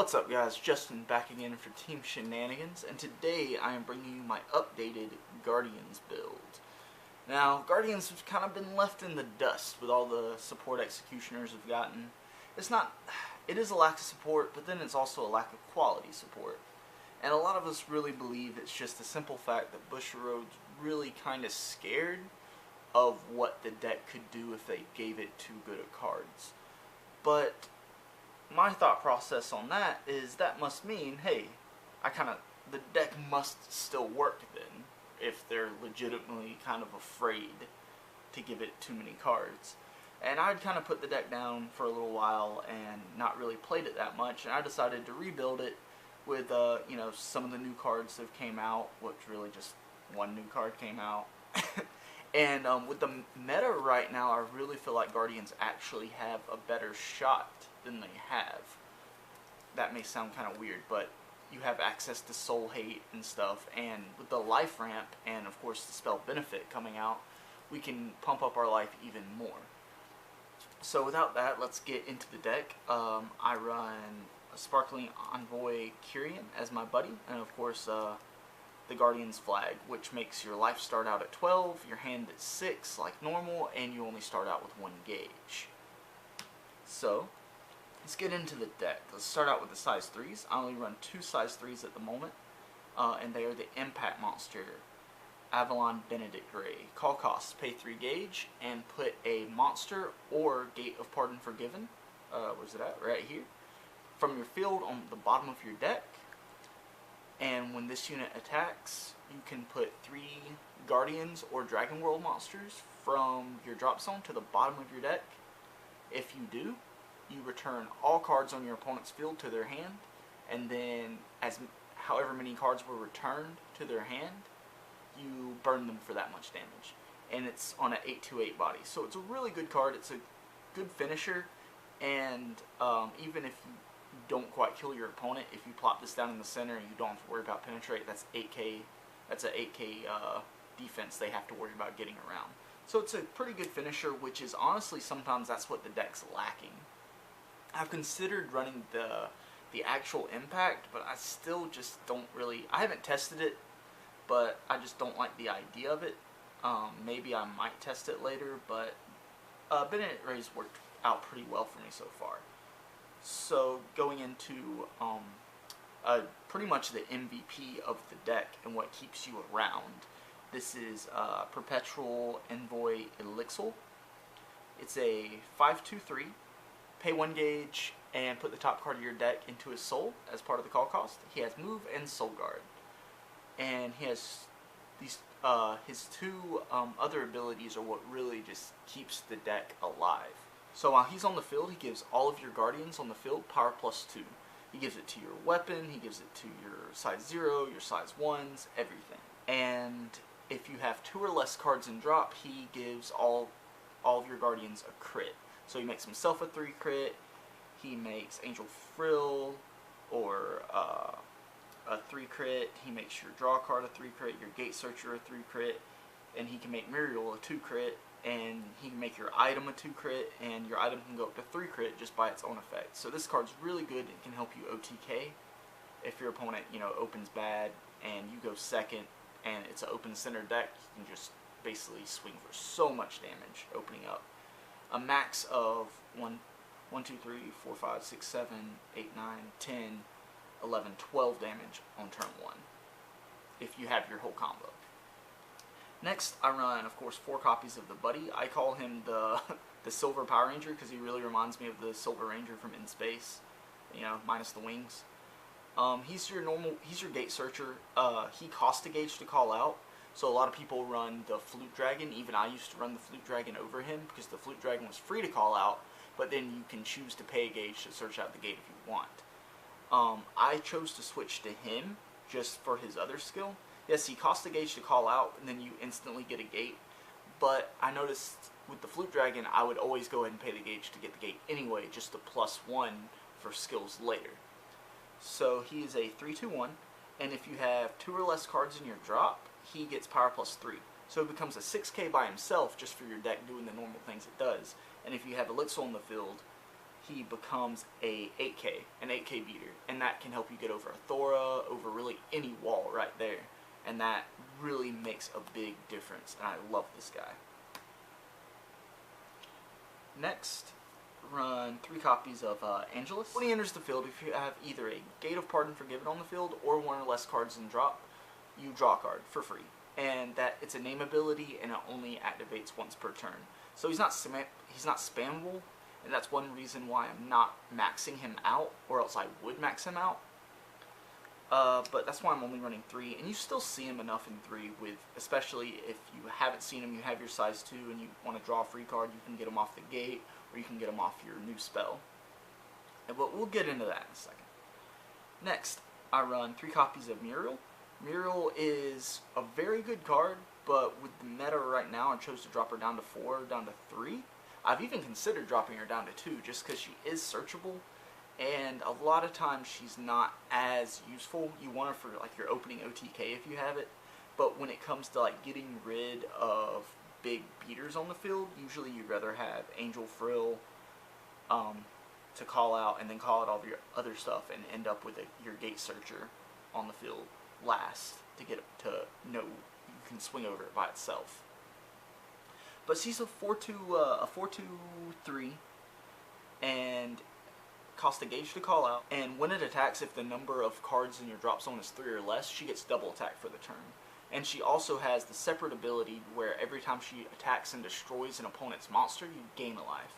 What's up guys, Justin back again for Team Shenanigans, and today I am bringing you my updated Guardians build. Now, Guardians have kind of been left in the dust with all the support executioners have gotten. It is a lack of support, but then it's also a lack of quality support. And a lot of us really believe it's just the simple fact that Bushiroad's really kind of scared of what the deck could do if they gave it too good of cards. But my thought process on that is that must mean, hey, the deck must still work then, if they're legitimately kind of afraid to give it too many cards. And I'd kind of put the deck down for a little while and not really played it that much, and I decided to rebuild it with, some of the new cards that came out, which really just one new card came out. And with the meta right now, I really feel like Guardians actually have a better shot than they have. That may sound kind of weird, but you have access to Soul Hate and stuff, and with the life ramp and of course the spell Benefit coming out, we can pump up our life even more. So without that, let's get into the deck. I run a Sparkling Envoy Kyrian as my buddy, and of course the Guardian's flag, which makes your life start out at 12, your hand at 6 like normal, and you only start out with 1 gauge. So let's get into the deck. Let's start out with the size 3s. I only run 2 size 3s at the moment, and they are the Impact Monster, Avalon Benedict Gray. Call cost, pay 3 gauge, and put a monster or Gate of Pardon Forgiven, where's it at? Right here, from your field on the bottom of your deck. And when this unit attacks, you can put 3 Guardians or Dragon World monsters from your drop zone to the bottom of your deck. If you do, you return all cards on your opponent's field to their hand, and then however many cards were returned to their hand, you burn them for that much damage. And it's on an 8/8 body, so it's a really good card. It's a good finisher, and even if you don't quite kill your opponent, if you plop this down in the center and you don't have to worry about penetrate, that's 8k. That's an 8k defense they have to worry about getting around. So it's a pretty good finisher, which is honestly sometimes that's what the deck's lacking. I've considered running the actual impact, but I still just don't really. I haven't tested it, but I just don't like the idea of it. Maybe I might test it later, but Benedict Gray's worked out pretty well for me so far. So going into pretty much the MVP of the deck and what keeps you around. This is Perpetual Envoy Elixir. It's a 5/2/3. Pay 1 gauge and put the top card of your deck into his soul as part of the call cost. He has move and soul guard, and he has these his 2 other abilities are what really just keeps the deck alive. So while he's on the field, he gives all of your Guardians on the field power +2. He gives it to your weapon, he gives it to your size 0, your size 1s, everything. And if you have 2 or less cards in drop, he gives all of your Guardians a crit. So he makes himself a 3 crit, he makes Angel Frill or a 3 crit, he makes your draw card a 3 crit, your Gate Searcher a 3 crit, and he can make Muriel a 2 crit, and he can make your item a 2 crit, and your item can go up to 3 crit just by its own effect. So this card's really good. It can help you OTK if your opponent, opens bad and you go second and it's an open center deck. You can just basically swing for so much damage opening up. A max of 1, 2, 3, 4, 5, 6, 7, 8, 9, 10, 11, 12 damage on turn 1 if you have your whole combo. Next, I run, of course, 4 copies of the Buddy. I call him the Silver Power Ranger because he really reminds me of the Silver Ranger from In Space, minus the wings. He's your Gate Searcher. He costs a gauge to call out, so a lot of people run the Flute Dragon. Even I used to run the Flute Dragon over him because the Flute Dragon was free to call out, but then you can choose to pay a gauge to search out the gate if you want. I chose to switch to him just for his other skill. Yes, he costs a gauge to call out, and then you instantly get a gate. But I noticed with the Flute Dragon, I would always go ahead and pay the gauge to get the gate anyway, just to +1 for skills later. So he is a 3/2/1, and if you have 2 or less cards in your drop, he gets power +3. So it becomes a 6k by himself just for your deck doing the normal things it does. And if you have Elixir on the field, he becomes a 8K, an 8K beater, and that can help you get over a Thora, over really any wall right there, and that really makes a big difference, and I love this guy. Next, run 3 copies of Angelus. When he enters the field, if you have either a Gate of Pardon Forgiven on the field or 1 or less cards in drop, you draw a card for free, and that it's a name ability and it only activates once per turn. So he's not spammable, and that's one reason why I'm not maxing him out, or else I would max him out. But that's why I'm only running 3, and you still see him enough in 3, with, especially if you haven't seen him, you have your size 2, and you want to draw a free card, you can get him off the gate, or you can get him off your new spell. But we'll get into that in a second. Next, I run 3 copies of Muriel. Muriel is a very good card, but with the meta right now, I chose to drop her down to 4, down to 3. I've even considered dropping her down to 2, just because she is searchable, and a lot of times she's not as useful. You want her for like your opening OTK if you have it, but when it comes to like getting rid of big beaters on the field, usually you'd rather have Angel Frill to call out, and then call out all of your other stuff and end up with your Gate Searcher on the field last to get it to know you can swing over it by itself. But she's a 4/2/3, and costs a gauge to call out, and when it attacks, if the number of cards in your drop zone is 3 or less, she gets double attack for the turn. And she also has the separate ability where every time she attacks and destroys an opponent's monster, you gain a life.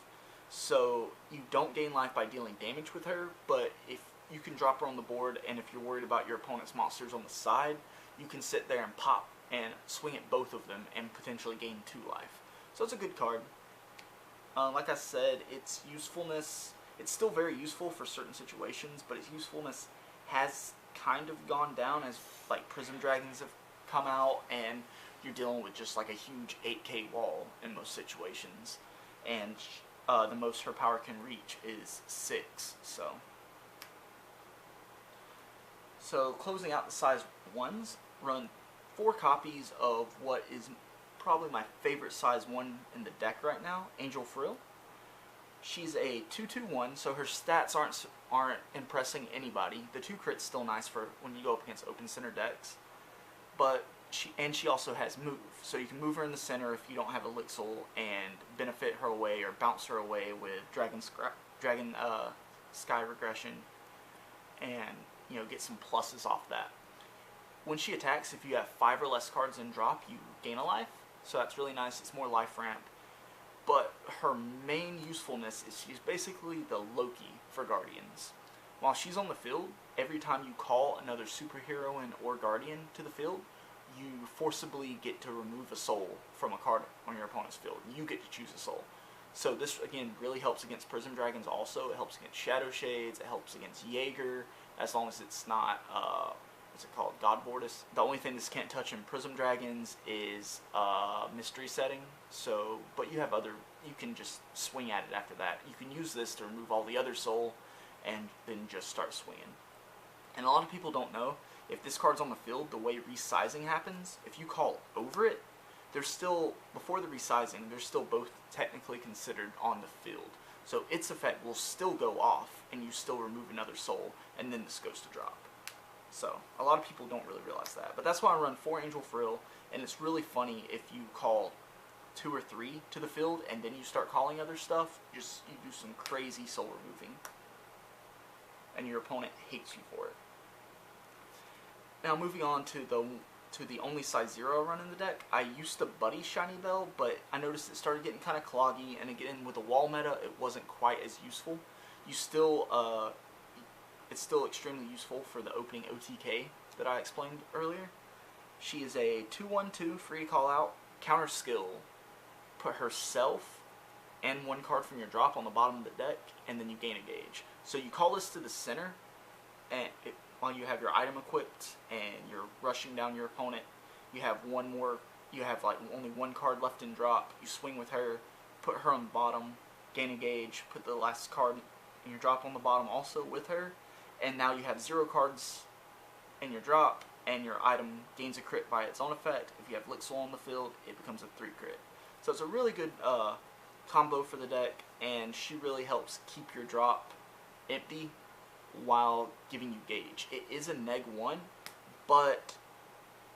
So you don't gain life by dealing damage with her, but if you can drop her on the board, and if you're worried about your opponent's monsters on the side, you can sit there and pop and swing at both of them and potentially gain 2 life. So it's a good card. Like I said, its usefulness, it's still very useful for certain situations, but its usefulness has kind of gone down as like Prism Dragons have come out, and you're dealing with just like a huge 8K wall in most situations, and the most her power can reach is 6. So closing out the size 1s, run 4 copies of what is probably my favorite size 1 in the deck right now, Angel Frill. She's a 2/2/1, so her stats aren't impressing anybody. The 2 crit's still nice for when you go up against open center decks, but she also has move, so you can move her in the center if you don't have Elixir and benefit her away or bounce her away with Dragon Sky Regression, and get some pluses off that. When she attacks, if you have 5 or less cards in drop, you gain a life, so that's really nice. It's more life ramp. But her main usefulness is she's basically the Loki for Guardians. While she's on the field, every time you call another superheroine or Guardian to the field, you forcibly get to remove a soul from a card on your opponent's field. You get to choose a soul. So this, again, really helps against Prism Dragons also. It helps against Shadow Shades. It helps against Jaeger, as long as it's not, what's it called, God Vortis. The only thing this can't touch in Prism Dragons is Mystery Setting. So, but you have you can just swing at it after that. You can use this to remove all the other soul and then just start swinging. And a lot of people don't know, if this card's on the field, the way resizing happens, if you call over it, there's still, before the resizing, they're still both technically considered on the field. So its effect will still go off, and you still remove another soul, and then this goes to drop. So, a lot of people don't really realize that. But that's why I run 4 Angel Frill, and it's really funny if you call 2 or 3 to the field, and then you start calling other stuff, you do some crazy soul removing. And your opponent hates you for it. Now, moving on to the only size 0 I run in the deck, I used to buddy Shiny Bell, but I noticed it started getting kind of cloggy, and again, with the wall meta, it wasn't quite as useful. It's still extremely useful for the opening OTK that I explained earlier. She is a 2/1/2 free to call out, counter skill. Put herself and 1 card from your drop on the bottom of the deck, and then you gain a gauge. So you call this to the center, and while you have your item equipped and you're rushing down your opponent, you have like only 1 card left in drop. You swing with her, put her on the bottom, gain a gauge, put the last card in your drop on the bottom also with her, and now you have 0 cards in your drop, and your item gains a crit by its own effect. If you have Lixel on the field, it becomes a 3 crit. So it's a really good combo for the deck, and she really helps keep your drop empty while giving you gauge. It is a -1, but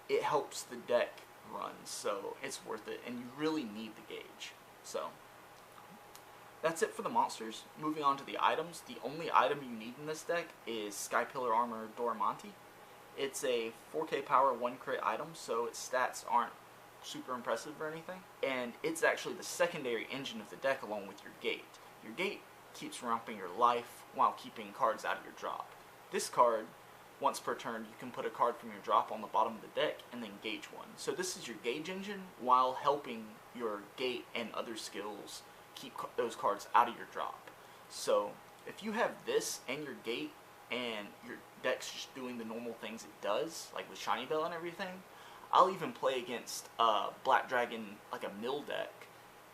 it helps the deck run, so it's worth it, and you really need the gauge. So that's it for the monsters. Moving on to the items. The only item you need in this deck is Sky Pillar Armor Doramonte. It's a 4K power 1 crit item, so its stats aren't super impressive or anything. And it's actually the secondary engine of the deck along with your gate. Your gate keeps ramping your life while keeping cards out of your drop. This card, once per turn, you can put a card from your drop on the bottom of the deck and then gauge one. So this is your gauge engine while helping your gate and other skills keep those cards out of your drop. So if you have this and your gate and your deck's just doing the normal things it does, like with Shiny Bell and everything, I'll even play against Black Dragon, like a mill deck,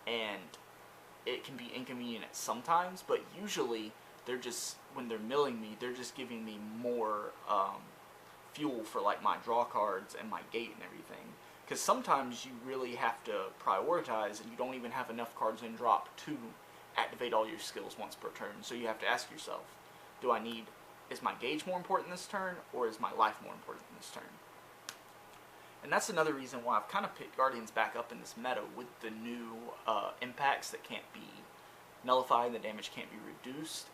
and it can be inconvenient at sometimes, but usually they're just, when they're milling me, they're just giving me more fuel for like my draw cards and my gate and everything. Because sometimes you really have to prioritize and you don't even have enough cards in drop to activate all your skills once per turn. So you have to ask yourself, is my gauge more important this turn, or is my life more important this turn? And that's another reason why I've kind of picked Guardians back up in this meta with the new impacts that can't be nullified, the damage can't be reduced.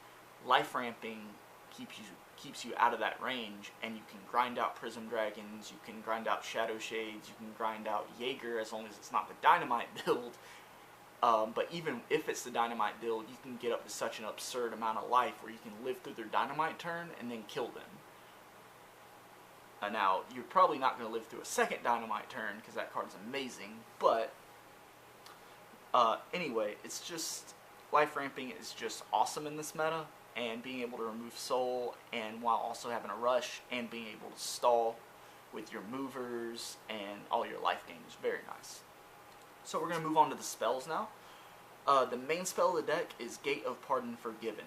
Life ramping keeps you out of that range, and you can grind out Prism Dragons, you can grind out Shadow Shades, you can grind out Jaeger as long as it's not the Dynamite build. But even if it's the Dynamite build, you can get up to such an absurd amount of life where you can live through their Dynamite turn and then kill them. Now, you're probably not going to live through a second Dynamite turn because that card's amazing, but anyway, it's just, life ramping is just awesome in this meta, and being able to remove soul, and while also having a rush, and being able to stall with your movers and all your life gain is very nice. So we're going to move on to the spells now. The main spell of the deck is Gate of Pardon Forgiven.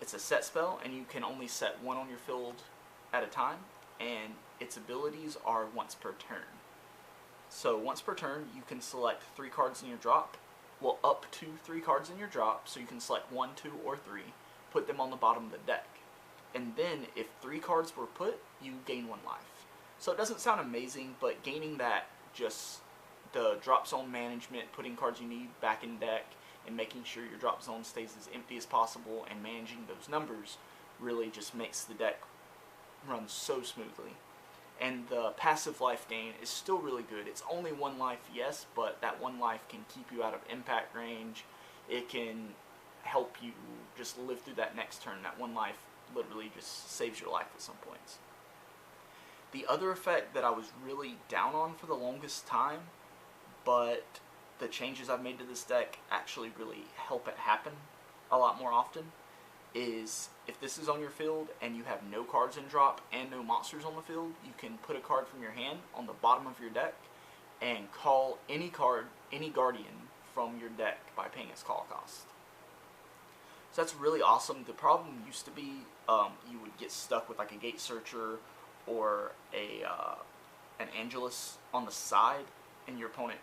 It's a set spell, and you can only set one on your field at a time, and its abilities are once per turn. So once per turn, you can select 3 cards in your drop, well, up to 3 cards in your drop, so you can select 1, 2, or 3, put them on the bottom of the deck. And then, if 3 cards were put, you gain 1 life. So it doesn't sound amazing, but gaining that, just the drop zone management, putting cards you need back in deck, and making sure your drop zone stays as empty as possible, and managing those numbers, really just makes the deck run so smoothly. And the passive life gain is still really good. It's only 1 life, yes, but that 1 life can keep you out of impact range. It can help you just live through that next turn. That 1 life literally just saves your life at some points. The other effect that I was really down on for the longest time, but the changes I've made to this deck actually really help it happen a lot more often, is if this is on your field and you have no cards in drop and no monsters on the field, you can put a card from your hand on the bottom of your deck and call any card, any Guardian from your deck by paying its call cost. So that's really awesome. The problem used to be you would get stuck with like a Gate Searcher or an Angelus on the side, and your opponent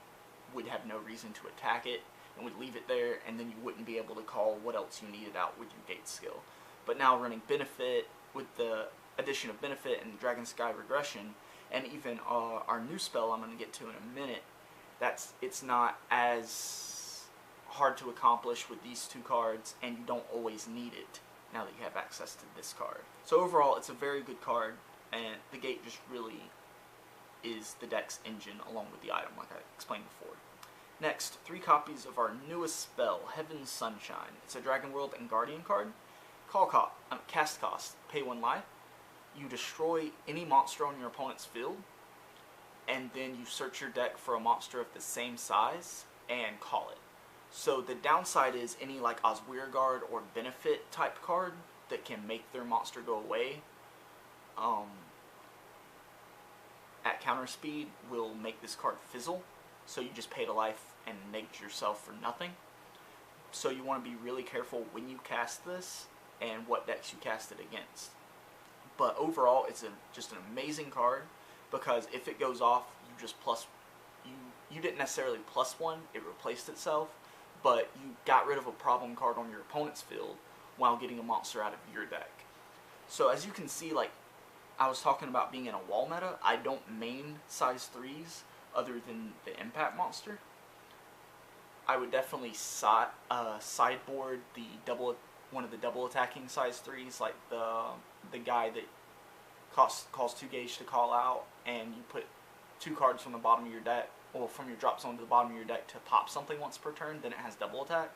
would have no reason to attack it and would leave it there, and then you wouldn't be able to call what else you needed out with your Gate skill. But now running Benefit, with the addition of Benefit and Dragon Sky Regression, and even our new spell I'm going to get to in a minute, it's not as hard to accomplish with these 2 cards, and you don't always need it now that you have access to this card. So overall, it's a very good card, and the Gate just really is the deck's engine along with the item, like I explained before. Next, 3 copies of our newest spell, Heaven's Sunshine. It's a Dragon World and Guardian card. Cast cost, pay 1 life. You destroy any monster on your opponent's field, and then you search your deck for a monster of the same size and call it. So the downside is any like Osweirgard or Benefit type card that can make their monster go away at counter speed will make this card fizzle. So you just paid a life and negate yourself for nothing. So you want to be really careful when you cast this and what decks you cast it against. But overall, it's just an amazing card, because if it goes off, you didn't necessarily +1, it replaced itself, but you got rid of a problem card on your opponent's field while getting a monster out of your deck. So as you can see, like I was talking about being in a wall meta, I don't main size 3s other than the impact monster. I would definitely sideboard one of the double attacking size 3s, like the guy that costs 2 gauge to call out, and you put 2 cards from the bottom of your deck, or from your drop zone to the bottom of your deck to pop something once per turn, then it has double attack.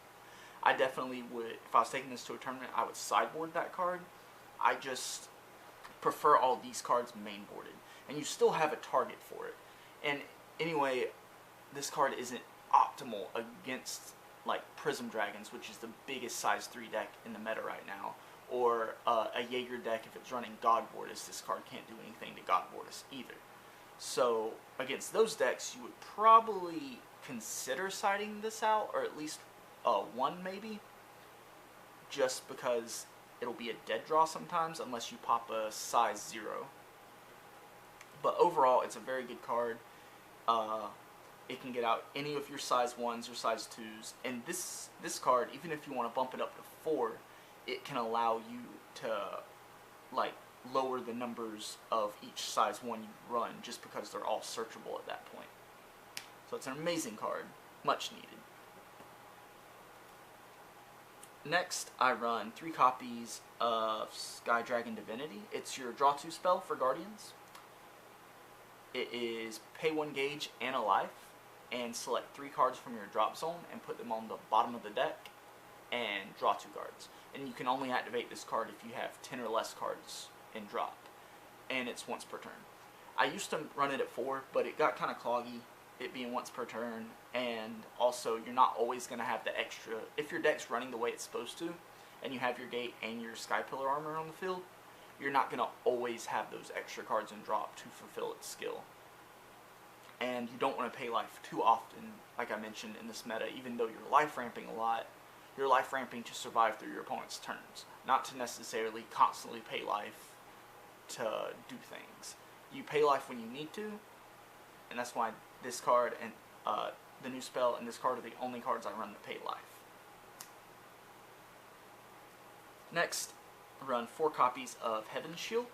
I definitely would, if I was taking this to a tournament, I would sideboard that card. I just prefer all these cards mainboarded, and you still have a target for it. And anyway, this card isn't optimal against like Prism Dragons, which is the biggest size 3 deck in the meta right now, or a Jaeger deck if it's running God Vortis. This card can't do anything to God Vortis either. So against those decks, you would probably consider siding this out, or at least one maybe, just because it'll be a dead draw sometimes unless you pop a size 0. But overall, it's a very good card. It can get out any of your size 1s or size 2s, and this card, even if you want to bump it up to 4, it can allow you to like lower the numbers of each size 1 you run, just because they're all searchable at that point. So it's an amazing card, much needed. Next, I run 3 copies of Sky Dragon Divinity. It's your draw 2 spell for Guardians. It is pay 1 gauge and a life, and select 3 cards from your drop zone and put them on the bottom of the deck, and draw 2 cards. And you can only activate this card if you have 10 or less cards in drop, and it's once per turn. I used to run it at 4, but it got kind of cloggy, it being once per turn, and also you're not always going to have the extra. If your deck's running the way it's supposed to, and you have your gate and your Sky Pillar armor on the field, you're not going to always have those extra cards in drop to fulfill its skill. And you don't want to pay life too often, like I mentioned in this meta. Even though you're life ramping a lot, you're life ramping to survive through your opponent's turns, not to necessarily constantly pay life to do things. You pay life when you need to, and that's why this card and the new spell and this card are the only cards I run that pay life. Next, run 4 copies of Heaven's Shield.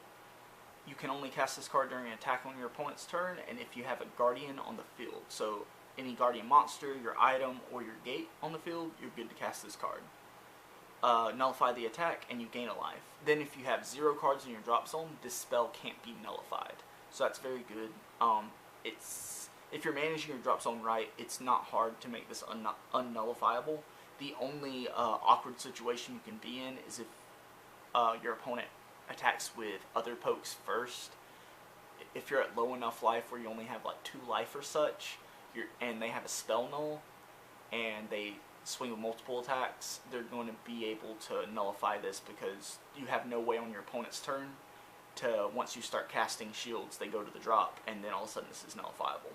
You can only cast this card during an attack on your opponent's turn, and if you have a Guardian on the field. So any Guardian monster, your item, or your gate on the field, you're good to cast this card. Nullify the attack, and you gain a life. Then if you have 0 cards in your drop zone, this spell can't be nullified. So that's very good. If you're managing your drop zone right, it's not hard to make this unnullifiable. The only awkward situation you can be in is if your opponent attacks with other pokes first. If you're at low enough life where you only have like 2 life or such, and they have a spell null, and they swing with multiple attacks, they're going to be able to nullify this, because you have no way on your opponent's turn to, once you start casting shields, they go to the drop, and then all of a sudden this is nullifiable.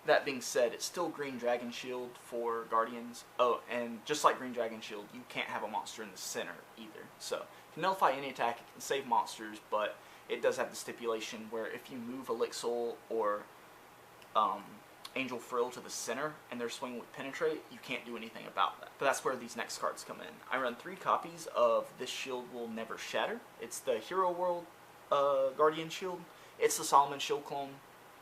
That being said, it's still Green Dragon Shield for Guardians. Oh, and just like Green Dragon Shield, you can't have a monster in the center either. So, it can nullify any attack, it can save monsters, but it does have the stipulation where if you move Elixir or Angel Frill to the center and they're swinging with Penetrate, you can't do anything about that. But that's where these next cards come in. I run 3 copies of This Shield Will Never Shatter. It's the Hero World Guardian Shield. It's the Solomon Shield clone.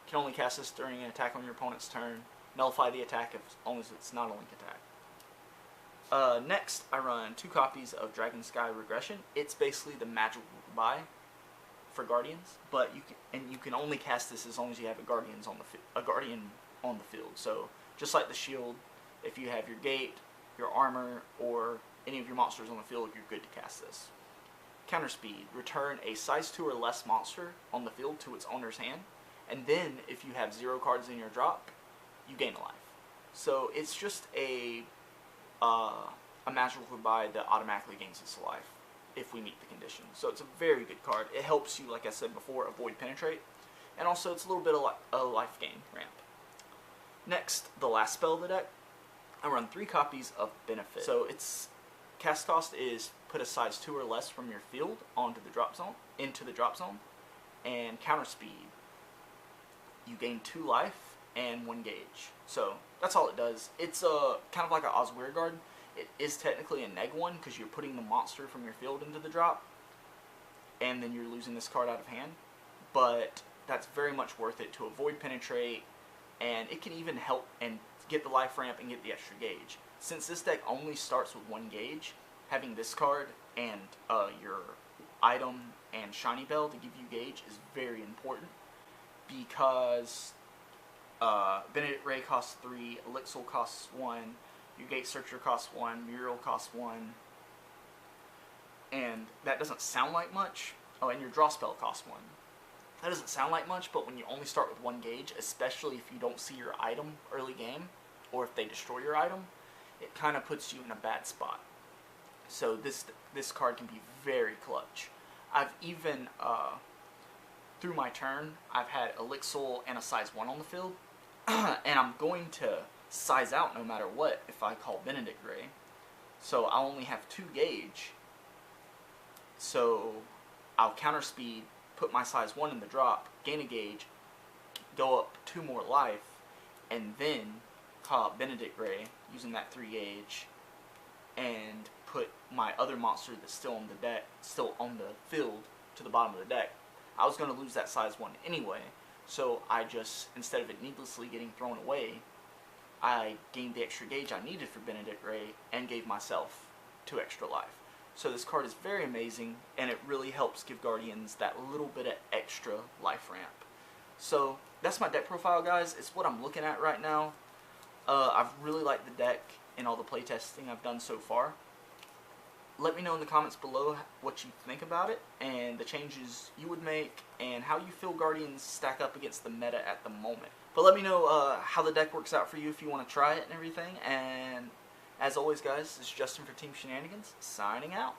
You can only cast this during an attack on your opponent's turn. Nullify the attack as long as it's not a link attack. Next, I run 2 copies of Dragon Sky Regression. It's basically the magical goodbye for Guardians, but you can only cast this as long as you have a Guardian on the field. So just like the shield, if you have your gate, your armor, or any of your monsters on the field, you're good to cast this. Counter speed: return a size 2 or less monster on the field to its owner's hand, and then if you have 0 cards in your drop, you gain a life. So it's just a magical goodbye that automatically gains its life if we meet the conditions. So it's a very good card. It helps you, like I said before, avoid Penetrate, and also it's a little bit of a life gain ramp. Next, the last spell of the deck, I run 3 copies of Benefit. So its cast cost is put a size 2 or less from your field into the drop zone, and counter speed. You gain 2 life, and 1 gauge. So that's all it does. It's kind of like an Osweir Guard. It is technically a neg one because you're putting the monster from your field into the drop, and then you're losing this card out of hand. But that's very much worth it to avoid penetrate, and it can even help and get the life ramp and get the extra gauge. Since this deck only starts with 1 gauge, having this card and your item and Shiny Bell to give you gauge is very important, because Benedict Ray costs 3, Elixir costs 1, your Gate Searcher costs 1, Mural costs 1, and that doesn't sound like much. Oh, and your Draw Spell costs 1. That doesn't sound like much, but when you only start with 1 gauge, especially if you don't see your item early game, or if they destroy your item, it kind of puts you in a bad spot. So this card can be very clutch. I've even, through my turn, I've had Elixir and a size 1 on the field, and I'm going to size out no matter what if I call Benedict Ray. So I'll only have 2 gauge, so I'll counter speed, put my size 1 in the drop, gain a gauge, go up 2 more life, and then call out Benedict Ray using that 3 gauge, and put my other monster that's still on the deck, still on the field, to the bottom of the deck. I was going to lose that size 1 anyway, so I just, instead of it needlessly getting thrown away, I gained the extra gauge I needed for Benedict Ray and gave myself 2 extra life. So this card is very amazing, and it really helps give Guardians that little bit of extra life ramp. So that's my deck profile, guys. It's what I'm looking at right now. I've really liked the deck in all the playtesting I've done so far. Let me know in the comments below what you think about it, and the changes you would make, and how you feel Guardians stack up against the meta at the moment. But let me know how the deck works out for you if you want to try it and everything. And as always, guys, this is Justin for Team Shenanigans, signing out.